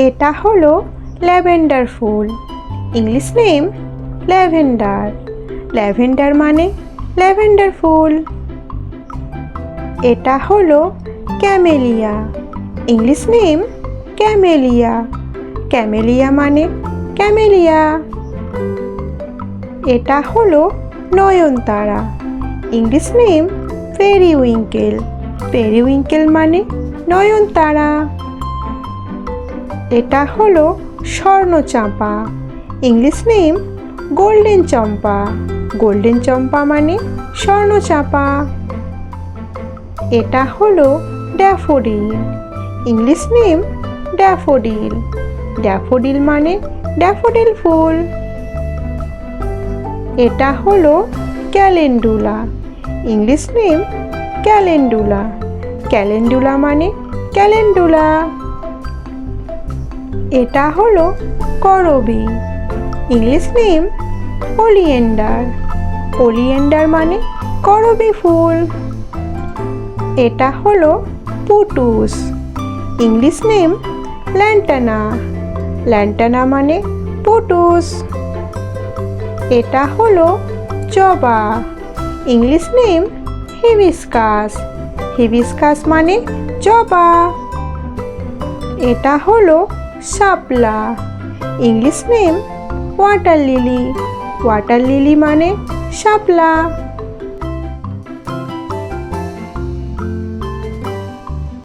এটা হলো ল্যাভেন্ডার ফুল। English name lavender. ল্যাভেন্ডার মানে ল্যাভেন্ডার ফুল। এটা হলো camellia. English name camellia. Camellia মানে ক্যামেলিয়া। এটা হলো নয়নতারা। English name periwinkle. পেরিউইঙ্কেল মানে নয়নতারা। এটা হলো স্বর্ণচাঁপা। English name golden champa. Golden champa মানে স্বর্ণচাঁপা। এটা হলো daffodil. English name daffodil. Daffodil মানে ড্যাফোডিল ফুল। এটা হলো calendula. English name calendula. Calendula মানে ক্যালেন্ডুলা। এটা হলো করবী। English name oleander. ওলিয়েন্ডার মানে করবী ফুল। এটা হলো পুটুস। English name lantana. ল্যান্টানা মানে পুটুস। এটা হলো জবা। English name hibiscus. হিবিস্কাস মানে জবা। এটা হলো শাপলা। English name water lily. Water lily মানে শাপলা।